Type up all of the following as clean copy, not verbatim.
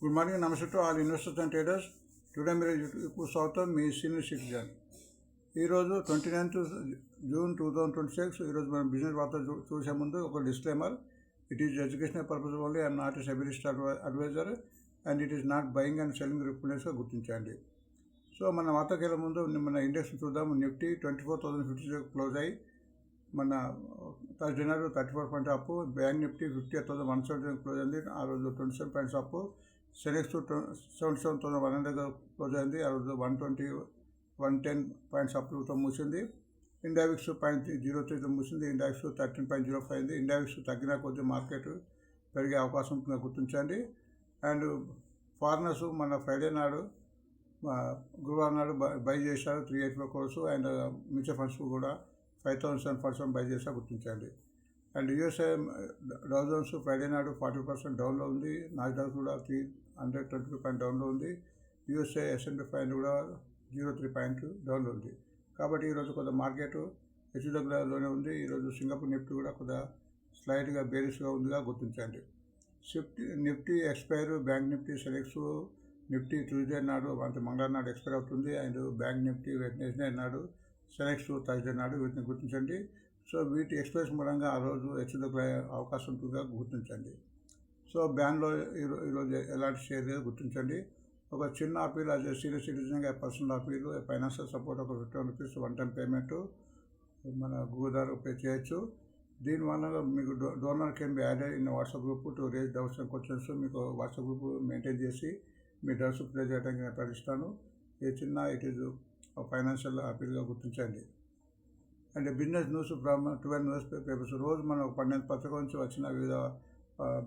Good morning, నమస్తే to all investors and traders. Today మీరు ఇప్పుడు స్వాగతం, మీ సీనియర్ సిటిజన్. ఈరోజు 29th June 2026. ఈరోజు మనం బిజినెస్ వార్త చూసే ముందు ఒక disclaimer. It is educational purpose only. I'm not a SEBI listed advisor and it is not buying and selling రికమెండేషన్గా గుర్తించండి. సో మన వార్తకి వెళ్ళే ముందు మన ఇండెక్స్ చూద్దాం. నిఫ్టీ 24,050 క్లోజ్ అయ్యి మన థర్స్డే నాడు 34 points up. Bank Nifty 58,170 close అయింది, ఆ రోజు 27 పాయింట్స్ అప్. సెలెక్స్ 77,100 క్లోజ్ అయింది, ఆ రోజు 110 పాయింట్స్ అప్తో మూసింది. ఇండావిక్స్ 0.03తో మూసింది. ఇండావిక్స్ 13.05 అయింది. ఇండావిక్స్ తగ్గిన కొద్ది మార్కెట్ పెరిగే అవకాశం ఉంటుందో గుర్తించండి. అండ్ ఫారినర్స్ మన ఫ్రైడే నాడు గురువారం నాడు బై చేశారు 384 crores. అండ్ మ్యూచువల్ ఫండ్స్ కూడా 5,700 బై చేసా గుర్తించండి. And USA Dow Jones Friday నాడు 40% డౌన్లో ఉంది. నాస్డాక్ కూడా 322 పాయింట్ డౌన్లో ఉంది. యూఎస్ఏ S&P 500 కూడా 0.3 పాయింట్ డౌన్లో ఉంది. కాబట్టి ఈరోజు కొద్దిగా మార్కెట్ హెచ్చుతగ్గులలోనే ఉంది. ఈరోజు సింగపూర్ నిఫ్టీ కూడా కొద్దిగా స్లైట్గా బేరిష్గా ఉందిగా గుర్తించండి. Nifty expire, bank Nifty selects Nifty Tuesday నాడు అంటే మంగళవారం నాడు ఎక్స్పైర్ అవుతుంది. అండ్ బ్యాంక్ నిఫ్టీ వెడ్నెస్డే నాడు, సెలెక్ట్స్ థర్స్డే నాడు, వీటిని గుర్తించండి. సో వీటి ఎక్స్ప్రెస్ మూలంగా ఆ రోజు హెచ్చుతగ్గుల అవకాశం ఉంటుందిగా గుర్తించండి. సో బ్యాన్లో ఈరోజు ఎలాంటి షేర్ లేదు గుర్తించండి. ఒక చిన్న అపీల్ యాజ్ ఎ సీనియర్ సిటిజన్గా పర్సనల్ అపీల్, ఫైనాన్షియల్ సపోర్ట్ ఒక 51 rupees వన్ టైం పేమెంట్ మన గూగుల్ ద్వారా పే చేయొచ్చు. దీనివల్ల మీకు donor can be added in WhatsApp group to raise doubts and questions. మీకు వాట్సాప్ గ్రూప్ మెయింటైన్ చేసి మీ డౌట్స్ ప్లే చేయడానికి నేను ప్రయత్నిస్తాను. ఇది చిన్న ఇట్ ఈజ్ ఫైనాన్షియల్ అపీల్గా గుర్తించండి. And business news from 12 news papers. రోజు మనం 12 పత్రికల నుంచి వచ్చిన వివిధ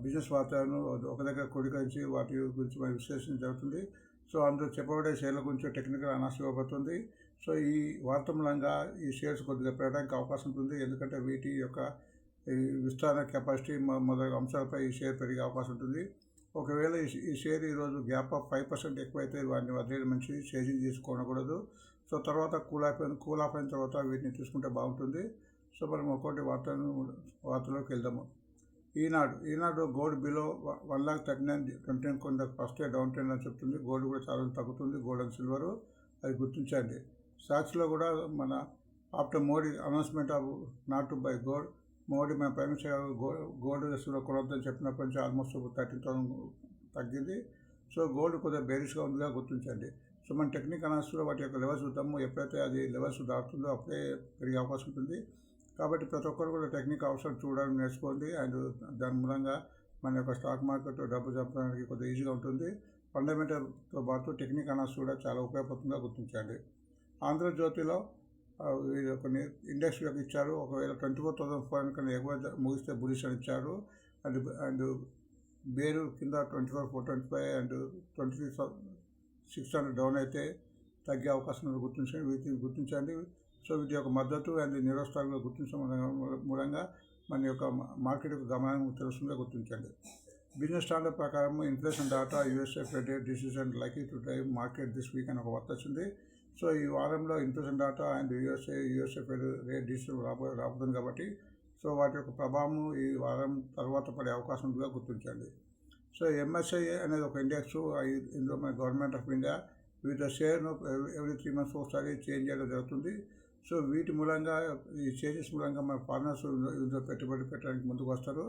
బిజినెస్ వార్తలను ఒక దగ్గర క్రోడీకరించి వాటి గురించి మన విశ్లేషణ జరుగుతుంది. సో అందులో చెప్పబడే షేర్ల గురించి టెక్నికల్ అనాలిసిస్ ఇవ్వబడుతుంది. సో ఈ వార్త మూలంగా ఈ షేర్స్ కొద్దిగా పెరగడానికి అవకాశం ఉంటుంది, ఎందుకంటే వీటి యొక్క విస్తరణ కెపాసిటీ మొదలగు అంశాలపై ఈ షేర్ పెరిగే అవకాశం ఉంటుంది. ఒకవేళ ఈ షేర్ ఈరోజు గ్యాప్ ఆఫ్ 5% ఎక్కువైతే వాటిని వదిలేయడం మంచిది, చేంజింగ్ తీసుకోకూడదు. సో తర్వాత కూల్ ఆఫ్ అయిన తర్వాత వీటిని తీసుకుంటే బాగుంటుంది. సో మనం ఒక్కొక్కటి వార్తలోకి వెళ్దాము. ఈనాడు గోల్డ్ బిలో 1,39,29 కొంత ఫస్ట్ డౌన్ ట్రెండ్ అని చెప్తుంది. గోల్డ్ కూడా చాలా తగ్గుతుంది, గోల్డ్ అండ్ సిల్వర్, అది గుర్తించండి. స్టాక్స్లో కూడా మన after Modi announcement of not to buy gold, Modi మన ప్రైమ్ మినిస్టర్ గోల్డ్ దశలో కొనొద్దని చెప్పినప్పటి నుంచి ఆల్మోస్ట్ 13,000 తగ్గింది. సో గోల్డ్ కొద్దిగా బేరిష్గా ఉందిగా గుర్తించండి. సో మన టెక్నిక్ అనాలిసిస్లో వాటి యొక్క లెవెల్స్ చూద్దాము. ఎప్పుడైతే అది లెవెల్స్ దాటుతుందో అప్పుడే పెరిగే అవకాశం ఉంటుంది. కాబట్టి ప్రతి ఒక్కరు కూడా టెక్నిక్ అవసరం చూడడం నేర్చుకోండి. అండ్ దాని మూలంగా మన యొక్క స్టాక్ మార్కెట్ డబ్బు చంపడానికి కొద్దిగా ఈజీగా ఉంటుంది. ఫండమెంటల్తో పాటు టెక్నిక్ అనాలిసిస్ కూడా చాలా ఉపయోగపడుతుందిగా గుర్తించండి. ఆంధ్రజ్యోతిలో కొన్ని ఇండెక్స్ యొక్క ఇచ్చారు. ఒకవేళ 24,400 కన్నా ఎక్కువ ముగిస్తే బులిష్ అని ఇచ్చారు. అండ్ బేరు కింద 24,425 అండ్ 23,600 డౌన్ అయితే తగ్గే అవకాశం గుర్తించండి. సో వీటి యొక్క మద్దతు అండ్ నిరోత్సాహంగా గుర్తించడం మూలంగా మన యొక్క మార్కెట్ యొక్క గమనం తెలుస్తుందో గుర్తించండి. బిజినెస్ స్టాండర్డ్ ప్రకారం inflation data, USA fed rate decision likely to drive market this week అని ఒక వార్త వచ్చింది. సో ఈ వారంలో inflation data and USA fed rate decision రాబోతుంది కాబట్టి సో వాటి యొక్క ప్రభావం ఈ వారం తర్వాత పడే అవకాశం ఉందిగా గుర్తించండి. సో MSCI అనేది ఒక ఇండెక్స్. ఇందులో మన గవర్నమెంట్ ఆఫ్ ఇండియా వివిధ షేర్ను ఎవ్రీ 3 months ఒకసారి చేంజ్ చేయడం జరుగుతుంది. సో వీటి మూలంగా ఈ చేంజెస్ మూలంగా మన ఫారినర్స్ ఇందులో పెట్టుబడి పెట్టడానికి ముందుకు వస్తారు.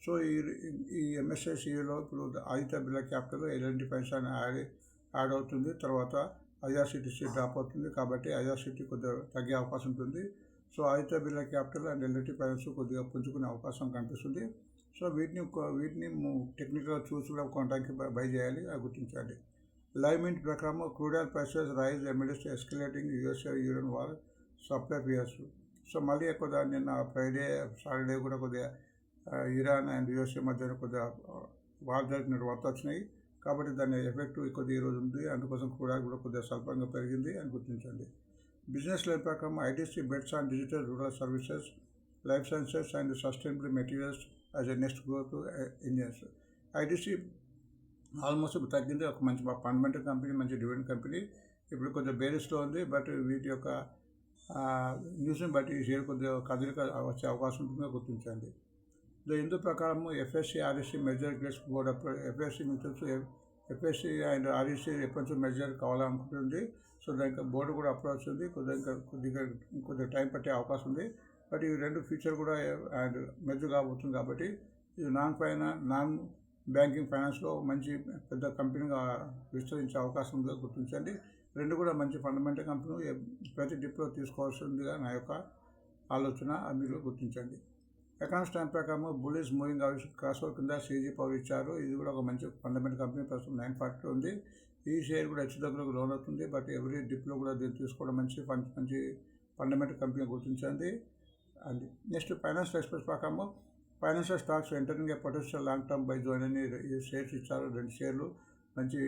సో ఈ MSCI CEOలో ఇప్పుడు Aditya Birla capital L&T finance అని యాడ్ అవుతుంది. తర్వాత IRCTC డ్రాప్ అవుతుంది, కాబట్టి IRCTC కొద్దిగా తగ్గే అవకాశం ఉంటుంది. So Aditya Birla capital and L&T finance కొద్దిగా పుంజుకునే అవకాశం కనిపిస్తుంది. సో వీటిని టెక్నికల్గా చూసి కూడా కొనడానికి బై చేయాలి, అది గుర్తించాలి. లైవ్ మింట్ ప్రకారం crude oil prices rise amidst escalating US Iran war supply fears. So మళ్ళీ కొద్దిగా నిన్న ఫ్రైడే సాటర్డే కూడా కొద్దిగా ఇరాన్ అండ్ యూఎస్ఏ మధ్య కొద్దిగా వార్ జరిగిన వార్త వచ్చినాయి, కాబట్టి దాని ఎఫెక్ట్ కొద్దిగా ఈరోజు ఉంది. అందుకోసం క్రూడ్ ఆయిల్ కూడా కొద్దిగా స్వల్పంగా పెరిగింది అని గుర్తించండి. బిజినెస్ లైన్ ప్రకారం ITC bets on digital rural services, life sciences and sustainable materials as a next growth engines. ITC almost తగ్గింది. ఒక మంచి ఫండమెంటల్ కంపెనీ, మంచి డివిడెండ్ కంపెనీ. ఇప్పుడు కొద్దిగా బేరిస్లో ఉంది, బట్ వీటి యొక్క న్యూస్ని బట్టి ఈ షేర్ కొద్దిగా కదలిక వచ్చే అవకాశం ఉంటుందో గుర్తించండి. ఇందు ప్రకారం FSC RSC measure grades board FSC మీకు తెలుసు ఎఫ్ఎస్సి అండ్ ఆర్ఈసి ఎప్పటి మెజర్ కావాలనుకుంటుంది. సో దానికి బోర్డు కూడా అప్రోచ్ ఉంది, కొద్దిగా టైం పట్టే అవకాశం ఉంది. బట్ ఈ రెండు ఫ్యూచర్ కూడా అండ్ మెజర్ కాబోతుంది కాబట్టి ఇది నాన్ బ్యాంకింగ్ ఫైనాన్స్లో మంచి పెద్ద కంపెనీగా విస్తరించే అవకాశం ఉందో గుర్తించండి. రెండు కూడా మంచి ఫండమెంటల్ కంపెనీ ప్రతి డిప్లో తీసుకోవాల్సిందిగా నా యొక్క ఆలోచన, మీరు గుర్తించండి. ఎకనామిక్స్ టైం ప్రకారం bullish moving average cross over కింద CG పవర్ ఇచ్చారు. ఇది కూడా ఒక మంచి ఫండమెంటల్ కంపెనీ, ప్రస్తుతం 940 ఉంది. ఈ షేర్ కూడా హెచ్చుతగ్గులకు లోన్ అవుతుంది. బట్ ఎవ్రీ డిప్లో కూడా దీన్ని తీసుకోవడం మంచి ఫండమెంటల్ కంపెనీ గుర్తించండి. అండ్ నెక్స్ట్ ఫైనాన్షియల్ ఎక్స్పర్ట్స్ ప్రకారం financial stocks entering A potential long term by zone అని ఈ షేర్స్ ఇచ్చారు. 2 షేర్లు మంచి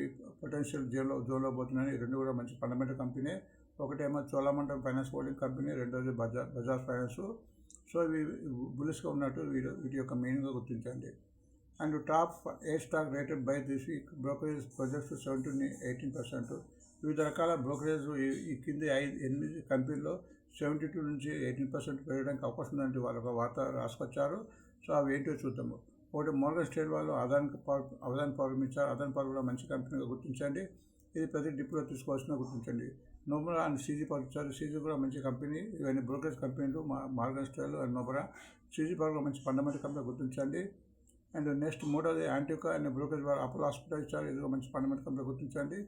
పొటెన్షియల్ జోన్లో పోతున్నాయి. ఈ రెండు కూడా మంచి ఫండమెంటల్ కంపెనీ. ఒకటేమో చోళమండలం ఫైనాన్స్ హోల్డింగ్ కంపెనీ, రెండోది బజాజ్ ఫైనాన్స్. సో ఇవి బులిష్గా ఉన్నట్టు వీటి యొక్క మెయిన్గా గుర్తించండి. And top 8 stock rated by this week brokerage projects 17-18%. వివిధ రకాల బ్రోకరేజ్ ఈ కింది 8 కంపెనీల్లో 72 నుంచి 18% పెరగడానికి అవకాశం ఉందంటే వాళ్ళు ఒక వార్త రాసుకొచ్చారు. సో అవి ఏంటో చూద్దాము. ఒకటి మోర్గన్ స్టేట్ వాళ్ళు అదాన్ పవర్ ఇచ్చారు. అదాన్ పవర్ కూడా మంచి కంపెనీగా గుర్తించండి. ఇది ప్రతి డిప్లో తీసుకోవాల్సిన గుర్తించండి. నోబరా అండ్ CG పవర్ ఇచ్చారు. CG కూడా మంచి కంపెనీ. ఇవన్నీ బ్రోకరేజ్ కంపెనీలు Morgan Stanley and Nomura. CG power కూడా మంచి ఫండమెంటల్ కంపెనీ గుర్తించండి. అండ్ నెక్స్ట్ మూడోది యాంటికా అండ్ బ్రోకరేజ్ వాళ్ళు అపోలో హాస్పిటల్ ఇచ్చారు. ఇది మంచి ఫండమెంటల్ కంపెనీ గుర్తించండి.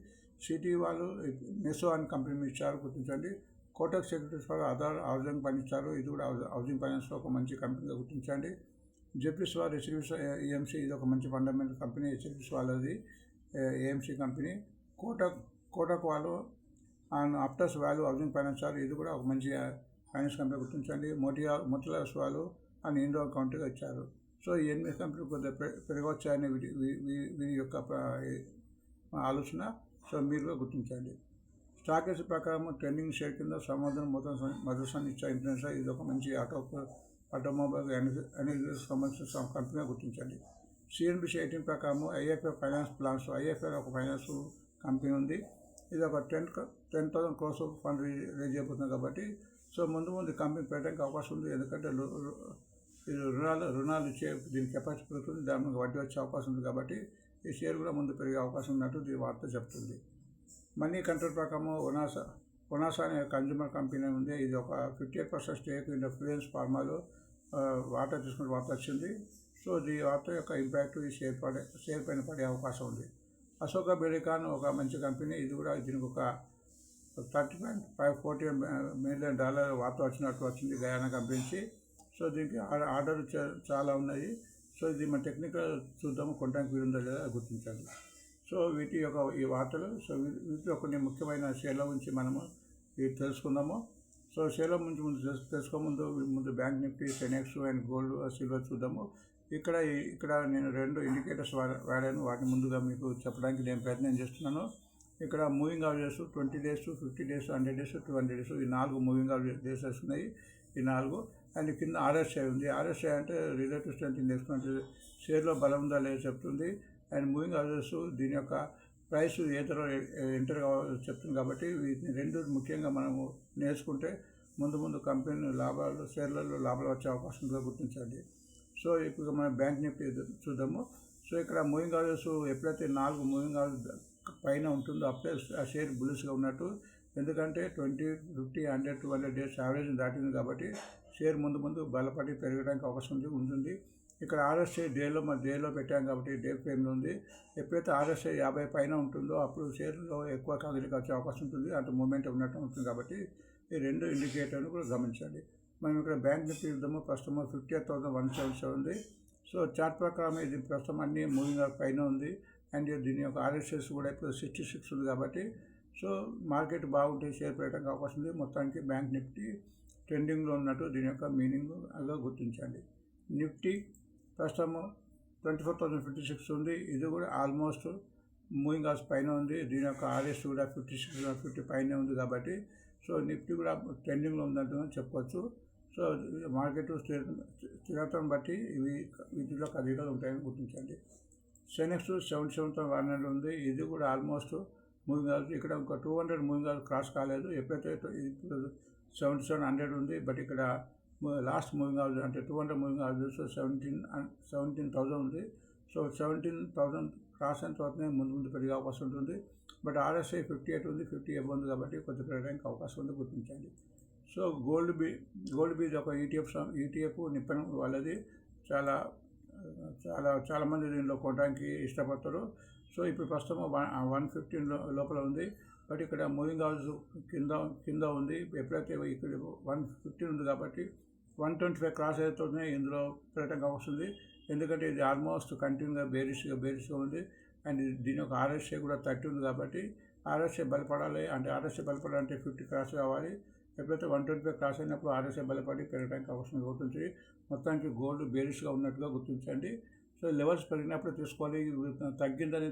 సిటీ వాళ్ళు నెసో అని కంపెనీ ఇచ్చారు, గుర్తించండి. కోటక్ సెక్యూరిటీస్ వాళ్ళు ఆధార్ హౌసింగ్ పని ఇచ్చారు. ఇది కూడా హౌసింగ్ ఫైనాన్స్లో ఒక మంచి కంపెనీగా గుర్తించండి. జెపిస్ వారు హెచ్డిఎఫ్సి ఏఎంసీ, ఇది ఒక మంచి ఫండమెంటల్ కంపెనీ. హెచ్డిఎఫ్సి వాళ్ళది ఏఎంసీ కంపెనీ. కోటక్ వాళ్ళు అండ్ అప్టస్ వాల్యూ హౌసింగ్ ఫైనాన్స్ వాళ్ళు, ఇది కూడా ఒక మంచి ఫైనాన్స్ కంపెనీ గుర్తించండి. మోటిలాస్ వాళ్ళు అండ్ ఇండో కౌంటీగా ఇచ్చారు. సో ఈ 8 కంపెనీలు కొద్దిగా పెరగవచ్చాయని వీరి యొక్క ఆలోచన. సో మీరు గుర్తించండి. స్టాక్ ఎక్స్ ప్రకారం ట్రెండింగ్ షేర్ కింద సమాధానం మదర్సన్ ఇచ్చారు ఇంటర్నేషనల్. ఇది ఒక మంచి ఆటోమొబైల్ ఎనర్జీకి సంబంధించిన కంపెనీగా గుర్తించండి. CNBC 18 ప్రకారం IIFL ఫైనాన్స్ ప్లాన్స్, IIFL ఒక ఫైనాన్స్ కంపెనీ ఉంది. ఇది ఒక 10,000 crores ఫండ్ రేజ్ అయిపోతుంది కాబట్టి సో ముందు కంపెనీ పెట్టడానికి అవకాశం ఉంది. ఎందుకంటే ఇది రుణాలు ఇచ్చే దీని కెపాసిటీ పెరుగుతుంది, దాని మీద వడ్డీ వచ్చే అవకాశం ఉంది కాబట్టి ఈ షేర్ కూడా ముందు పెరిగే అవకాశం ఉన్నట్టు ఈ వార్త చెప్తుంది. మనీ కంట్రోల్ ప్రకారం ఒనాసా అనే కన్జ్యూమర్ కంపెనీ ఉంది. ఇది ఒక 58% స్టేక్ ఇన్ ఫ్లూయెన్స్ ఫార్మాలో వార్త తీసుకున్న వార్త వచ్చింది. సో ఈ వార్త యొక్క ఇంపాక్ట్ ఈ షేర్ పైన పడే అవకాశం ఉంది. అశోక బెలికాన్ ఒక మంచి కంపెనీ. ఇది కూడా దీనికి ఒక $30.40 million వార్త వచ్చింది గయానా కంపెనీ. సో దీనికి ఆర్డర్ చాలా ఉన్నాయి. సో ఇది మన టెక్నికల్ చూద్దాము, కొనడానికి వీలుందో లేదా గుర్తించాలి. సో వీటి యొక్క ఈ వార్తలు, సో వీటిలో కొన్ని ముఖ్యమైన షేర్ల గురించి మనము ఇది తెలుసుకుందాము. సో షేర్ల గురించి ముందు bank Nifty, Sensex and gold silver చూద్దాము. ఇక్కడ నేను 2 ఇండికేటర్స్ వాడాను. వాటిని ముందుగా మీకు చెప్పడానికి నేను ప్రయత్నం చేస్తున్నాను. ఇక్కడ moving averages 20 days, 50 days, 100 days, 200 days, ఈ 4 మూవింగ్ అవరేజెస్ ఉన్నాయి. ఈ 4 అండ్ కింద RSI ఉంది. RSI అంటే రిలేటివ్ స్ట్రెంత్ ఇండెక్స్, అంటే షేర్లో బలం ఉందా లేదా చెప్తుంది. అండ్ మూవింగ్ అవరేజెస్ దీని యొక్క ప్రైస్ ఏ ధర ఎంటర్ కావాలో చెప్తుంది. కాబట్టి వీటిని 2 ముఖ్యంగా మనము నేర్చుకుంటే ముందు కంపెనీ షేర్లలో లాభాలు వచ్చే అవకాశం ఉందో గుర్తించండి. సో ఇప్పుడు మనం బ్యాంక్ నిఫ్టీ చూద్దాము. సో ఇక్కడ మూవింగ్ అవరేజెస్ ఎప్పుడైతే 4 మూవింగ్ అవరేజ్ పైన ఉంటుందో అప్పుడే ఆ షేర్ బులిష్గా ఉన్నట్టు. ఎందుకంటే 20, 50, 100, 200 days యావరేజ్ దాటింది కాబట్టి షేర్ ముందు బలపడి పెరగడానికి అవకాశం ఉంటుంది. ఇక్కడ RSI డేలో పెట్టాం కాబట్టి డే ఫ్రేమ్లో ఉంది. ఎప్పుడైతే RSI 50 పైన ఉంటుందో అప్పుడు షేర్లో ఎక్కువ కదలిక వచ్చే అవకాశం ఉంటుంది, అంటే మూమెంట్ ఉన్నట్టు ఉంటుంది. కాబట్టి ఈ 2 ఇండికేటర్ను కూడా గమనించండి. మనం ఇక్కడ బ్యాంక్ నిఫ్టీ చూద్దాము. ప్రస్తుతం 58,177 ఉంది. సో చార్ట్ ప్రకారం ఇది ప్రస్తుతం అన్ని మూవింగ్ పైన ఉంది. అండ్ దీని యొక్క RSI కూడా ఇప్పుడు 66 ఉంది. కాబట్టి సో మార్కెట్ బాగుంటే షేర్ పెట్టడానికి అవకాశం ఉంది. మొత్తానికి బ్యాంక్ నిఫ్టీ ట్రెండింగ్లో ఉన్నట్టు దీని యొక్క మీనింగ్గా గుర్తించండి. నిఫ్టీ ప్రస్తుతం 24,056 ఉంది. ఇది కూడా ఆల్మోస్ట్ మూవింగ్ అవర్స్ పైన ఉంది. దీని యొక్క RSI కూడా 50 పైన ఉంది. కాబట్టి సో నిఫ్టీ కూడా ట్రెండింగ్లో ఉందంటూ చెప్పుకోవచ్చు. సో మార్కెట్ స్థిరత్వం బట్టి వీటిలో కదలికలు ఉంటాయని గుర్తించండి. సెనెక్స్ 77,100 ఉంది. ఇది కూడా ఆల్మోస్ట్ మూవింగ్ అవర్స్. ఇక్కడ ఒక 200 మూవింగ్ అవర్స్ క్రాస్ కాలేదు. ఎప్పుడైతే 7700 ఉంది. బట్ ఇక్కడ లాస్ట్ మూవింగ్ అవర్స్ అంటే 200 మూవింగ్ అవర్స్ 17,000 ఉంది. సో 17,000 క్రాస్ అయిన తర్వాతనే ముందు పెరిగే అవకాశం ఉంటుంది. బట్ RSI 58 ఉంది, 50 అబౌవ్ ఉంది కాబట్టి కొద్దిగా పెరగడానికి అవకాశం ఉంది, గుర్తించండి. సో గోల్డ్ బీజ్ ఒక ETF నిప్పన్ వాళ్ళది చాలామంది దీనిలో కొనడానికి ఇష్టపడతారు. సో ఇప్పుడు ప్రస్తుతం 115 లోపల ఉంది. బట్ ఇక్కడ మూవింగ్ హౌస్ కింద ఉంది. ఎప్పుడైతే ఇక్కడ 115 ఉంది కాబట్టి 125 క్రాస్ అవుతుంది, ఇందులో పెరగడానికి అవకాశం ఉంది. ఎందుకంటే ఇది ఆల్మోస్ట్ కంటిన్యూగా బేరిష్గా ఉంది. అండ్ దీని యొక్క RSI కూడా 30 ఉంది కాబట్టి RSI బలపడాలి. అంటే RSI బలపడాలంటే 50 క్రాస్ కావాలి. ఎప్పుడైతే 125 క్రాస్ అయినప్పుడు RSI బలపడి పెరగడానికి అవకాశం అవుతుంది. మొత్తానికి గోల్డ్ బేరిష్గా ఉన్నట్టుగా గుర్తించండి. సో లెవెల్స్ పెరిగినప్పుడు తీసుకోవాలి. తగ్గిందని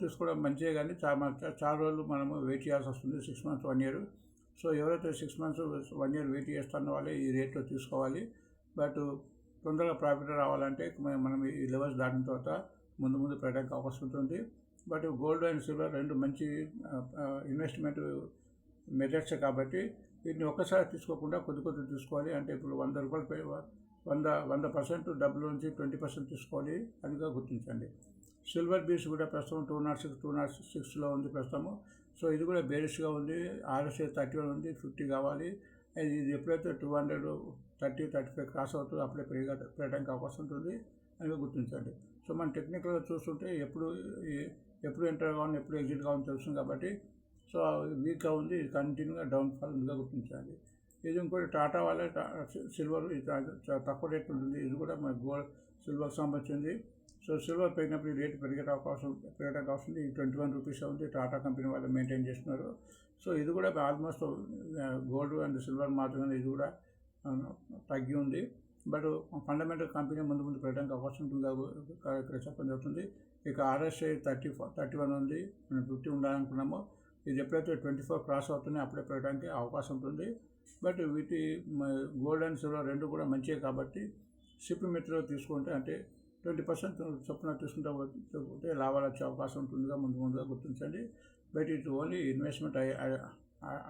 తీసుకోవడం మంచిదే, కానీ చాలా రోజులు మనము వెయిట్ చేయాల్సి వస్తుంది, 6 months 1 year. సో ఎవరైతే 6 months 1 year వెయిట్ చేస్తున్న వాళ్ళే ఈ రేట్లో తీసుకోవాలి. బట్ తొందరగా ప్రాఫిట్ రావాలంటే మనం ఈ లెవెల్స్ దాటిన తర్వాత ముందు పెరగడానికి అవకాశం ఉంటుంది. బట్ గోల్డ్ అండ్ సిల్వర్ రెండు మంచి ఇన్వెస్ట్మెంట్ మెథడ్స్ కాబట్టి వీటిని ఒక్కసారి తీసుకోకుండా కొద్ది తీసుకోవాలి. అంటే ఇప్పుడు 100 రూపాయలు 100% డబ్బుల నుంచి 20% తీసుకోవాలి అదిగా గుర్తించండి. సిల్వర్ బీస్ కూడా ప్రస్తుతం 206లో ఉంది ప్రస్తుతము. సో ఇది కూడా బేరిష్గా ఉంది. RSI 31 ఉంది, 50 కావాలి. ఇది ఎప్పుడైతే 230-35 క్రాస్ అవుతుందో అప్పుడే పెరగడానికి అవకాశం ఉంటుంది అని గుర్తించండి. సో మనం టెక్నికల్గా చూస్తుంటే ఎప్పుడు ఎంటర్ కావాలని ఎప్పుడు ఎగ్జిట్ కావాలని తెలుస్తుంది కాబట్టి సో వీక్గా ఉంది, కంటిన్యూగా డౌన్ఫాల్ ఉందిగా గుర్తించాలి. ఇది ఇంకోటి టాటా వాళ్ళే సిల్వర్ తక్కువ రేట్ ఉంటుంది. ఇది కూడా మన గోల్డ్ సిల్వర్కి సంబంధించింది. సో సిల్వర్ పెరిగినప్పుడు ఈ రేటు పెరగడానికి అవకాశం ఉంది. ఈ 21 రూపీస్ ఉంది, టాటా కంపెనీ వాళ్ళు మెయింటైన్ చేస్తున్నారు. సో ఇది కూడా ఆల్మోస్ట్ గోల్డ్ అండ్ సిల్వర్ మాత్రమే ఇది కూడా తగ్గి ఉంది. బట్ ఫండమెంటల్ కంపెనీ ముందు పెరగడానికి అవకాశం ఉంటుంది ఇక్కడ చెప్పడం జరుగుతుంది. ఇక RSI 31 ఉంది, మనం 50 ఉండాలనుకున్నాము. ఇది ఎప్పుడైతే 24 క్రాస్ అవుతున్నాయో అప్పుడే పెరగడానికి అవకాశం ఉంటుంది. బట్ వీటి గోల్డ్ అండ్ సిల్వర్ రెండు కూడా మంచివి కాబట్టి సిప్ మెథడ్లో తీసుకుంటే అంటే 20% చొప్పున తీసుకుంటే లాభాలు వచ్చే అవకాశం ఉంటుందిగా ముందుగా గుర్తించండి. But it only investment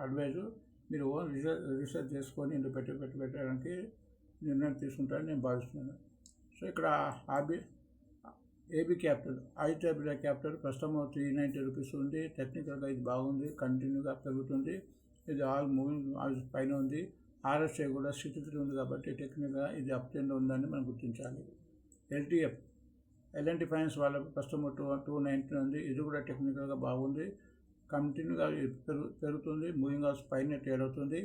advice. మీరు ఓన్ రీసెర్చ్ చేసుకొని ఇందులో పెట్టడానికి నిర్ణయం తీసుకుంటారని నేను భావిస్తున్నాను. సో ఇక్కడ AB capital Aditya Birla capital ప్రస్తుతం 390 రూపీస్ ఉంది. టెక్నికల్గా ఇది బాగుంది, కంటిన్యూగా పెరుగుతుంది. ఇది ఆల్ మూవింగ్ పైన ఉంది. RSI కూడా 63 ఉంది కాబట్టి టెక్నికల్గా ఇది అప్ ట్రెండ్ ఉందని మనం గుర్తించాలి. LTF L&T ఫైనాన్స్ వాళ్ళ ప్రస్తుతం 290 ఉంది. ఇది కూడా టెక్నికల్గా బాగుంది, కంటిన్యూగా పెరుగుతుంది, మూవింగ్ హౌస్ పైన ట్రేడ్ అవుతుంది.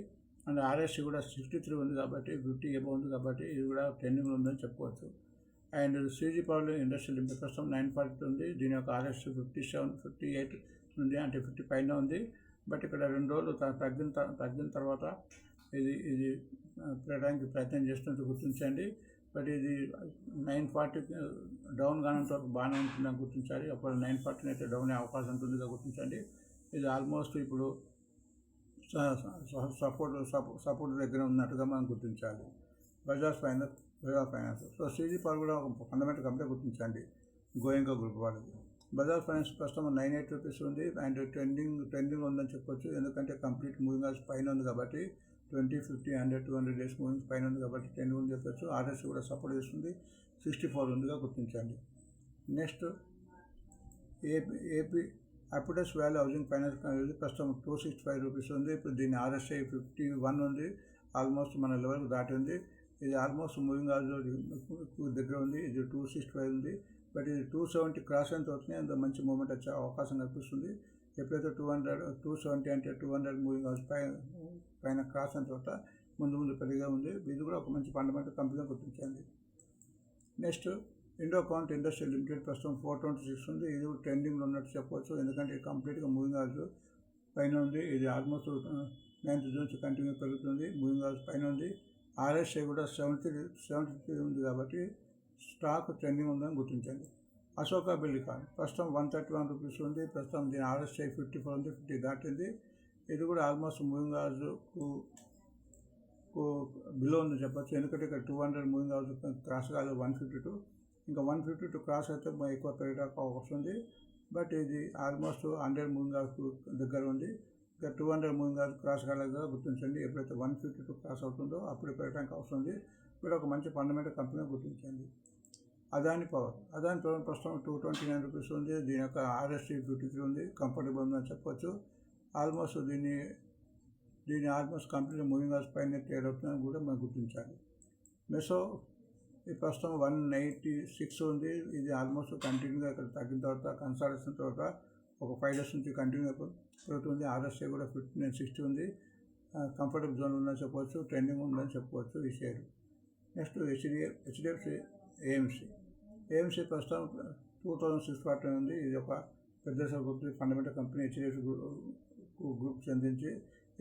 అండ్ RSI కూడా 63 ఉంది కాబట్టి 50 అబౌవ్ ఉంది కాబట్టి ఇది కూడా ట్రెండింగ్ ఉందని చెప్పుకోవచ్చు. And CG power industrial limited ప్రస్తుతం 940 ఉంది. దీని యొక్క RSI 58 ఉంది, అంటే 50 పైన ఉంది. బట్ ఇక్కడ 2 రోజులు తగ్గిన తర్వాత ఇది పెరగడానికి ప్రయత్నం చేస్తున్నట్టు గుర్తించండి. బట్ ఇది 940 డౌన్ కానంత వరకు బాగానే ఉంటుందని గుర్తించాలి. అప్పుడు 940 అయితే డౌన్ అయ్యే అవకాశం ఉంటుందిగా గుర్తించండి. ఇది ఆల్మోస్ట్ ఇప్పుడు సపోర్ట్ దగ్గర ఉన్నట్టుగా మనం గుర్తించాలి. Bajaj finance. So CG power కూడా ఒక ఫండమెంటల్ కంపెనీ గుర్తించండి, గోయంకా గ్రూప్ వాళ్ళది. బజాజ్ ఫైనాన్స్ ప్రస్తుతం 98 రూపీస్ ఉంది అండ్ ట్రెండింగ్ ఉందని చెప్పొచ్చు. ఎందుకంటే కంప్లీట్ మూవింగ్ హౌస్ పైన ఉంది కాబట్టి 20, 50, 100, 200 డేస్ మూవింగ్ పైన ఉంది కాబట్టి ట్రెండింగ్ ఉంది చెప్పొచ్చు. RSI కూడా సపోర్ట్ చేస్తుంది, 64 ఉందిగా గుర్తించండి. Next AP Aptus value housing finance ప్రస్తుతం 265 రూపీస్ ఉంది. ఇప్పుడు దీని RSI 51 ఉంది, ఆల్మోస్ట్ మన లెవెల్కి దాటింది. ఇది ఆల్మోస్ట్ మూవింగ్ హౌస్ దగ్గర ఉంది. ఇది 265 ఉంది. బట్ ఇది 270 క్రాస్ అయిన అవుతున్నాయి, అంత మంచి మూమెంట్ వచ్చే అవకాశం కనిపిస్తుంది. ఎప్పుడైతే 270 అంటే 200 మూవింగ్ హౌస్ పైన క్రాస్ అయిన తర్వాత ముందు పెరిగా ఉంది. ఇది కూడా ఒక మంచి ఫండమెంటల్ కంపెనీగా గుర్తించండి. నెక్స్ట్ ఇండోకౌంట్ ఇండస్ట్రియల్ లిమిటెడ్ ప్రస్తుతం 426 ఉంది. ఇది కూడా ట్రెండింగ్లో ఉన్నట్టు చెప్పవచ్చు, ఎందుకంటే కంప్లీట్గా మూవింగ్ హౌస్ పైన ఉంది. ఇది ఆల్మోస్ట్ 9th June కంటిన్యూ పెరుగుతుంది, మూవింగ్ హౌస్ పైన ఉంది. RSI కూడా 73 ఉంది కాబట్టి స్టాక్ ట్రెండింగ్ ఉందని గుర్తించండి. అశోక బిల్డికాన్ ప్రస్తుతం 131 రూపీస్ ఉంది. ప్రస్తుతం దీని RSI 54 ఉంది, 50 దాటింది. ఇది కూడా ఆల్మోస్ట్ మూవింగ్ హౌస్కు బిలో ఉందని చెప్పచ్చు, ఎందుకంటే ఇక్కడ 200 మూవింగ్ హౌస్ క్రాస్ కాదు, 152. ఇంకా 152 క్రాస్ అయితే ఎక్కువ పెరగడానికి అవకాశం ఉంది. బట్ ఇది ఆల్మోస్ట్ 100 మూవింగ్ హౌస్ దగ్గర ఉంది. ఇంకా 200 మూవింగ్ హౌస్ క్రాస్ కాలేగా గుర్తించండి. ఎప్పుడైతే 152 క్రాస్ అవుతుందో అప్పుడు పెరగడానికి అవసరం ఉంది. ఇప్పుడు ఒక మంచి ఫండమెంటల్ కంపెనీ గుర్తించండి. అదాని పవర్ ప్రస్తుతం 229 రూపీస్ ఉంది. దీని యొక్క RSI 53 ఉంది. కంఫర్టబుల్ ఉందని చెప్పొచ్చు. ఆల్మోస్ట్ దీని ఆల్మోస్ట్ కంప్లీట్ మూవింగ్ అవర్స్ పైన ట్రేడ్ అవుతుందని కూడా మనం గుర్తించాలి. మెసో ఈ ప్రస్తుతం 186 ఉంది. ఇది ఆల్మోస్ట్ కంటిన్యూగా ఇక్కడ తగ్గిన తర్వాత కన్సాలిడేషన్ తర్వాత ఒక 5 days నుంచి కంటిన్యూగా పెరుగుతుంది. RSI కూడా 5960 ఉంది. కంఫర్టబుల్ జోన్ ఉందని చెప్పవచ్చు. ట్రెండింగ్ ఉందని చెప్పవచ్చు ఈ షేర్. నెక్స్ట్ HDFC AMC ప్రస్తుతం 2640 ఉంది. ఇది ఒక పెద్ద group fundamental company HDFC group చెందించి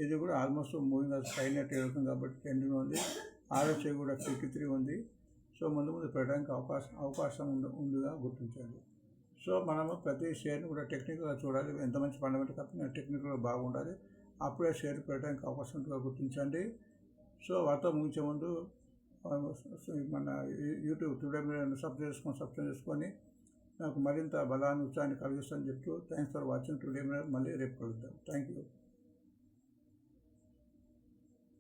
ఇది కూడా ఆల్మోస్ట్ మూవింగ్ అవర్స్ పైన ట్రేడ్ అవుతుంది కాబట్టి ట్రెండింగ్ ఉంది. RSI కూడా 53 ఉంది. సో ముందు పెట్టడానికి అవకాశం ఉందిగా గుర్తించండి. సో మనము ప్రతి షేర్ని కూడా టెక్నికల్గా చూడాలి. ఎంత మంచి ఫండమెంటల్ కంపెనీ టెక్నికల్గా బాగుండాలి. అప్పుడే షేర్ పెట్టడానికి అవకాశం ఉంటుందిగా గుర్తించండి. సో వార్త ముగించే ముందు మన యూట్యూబ్ టుడే మీరు సబ్స్క్రైబ్ చేసుకొని నాకు మరింత బలాన్ని ఉత్సాహాన్ని కలిగిస్తానని చెప్తూ థ్యాంక్స్ ఫర్ వాచింగ్ టుడే మళ్ళీ రేపు కలుద్దాం. Thank you.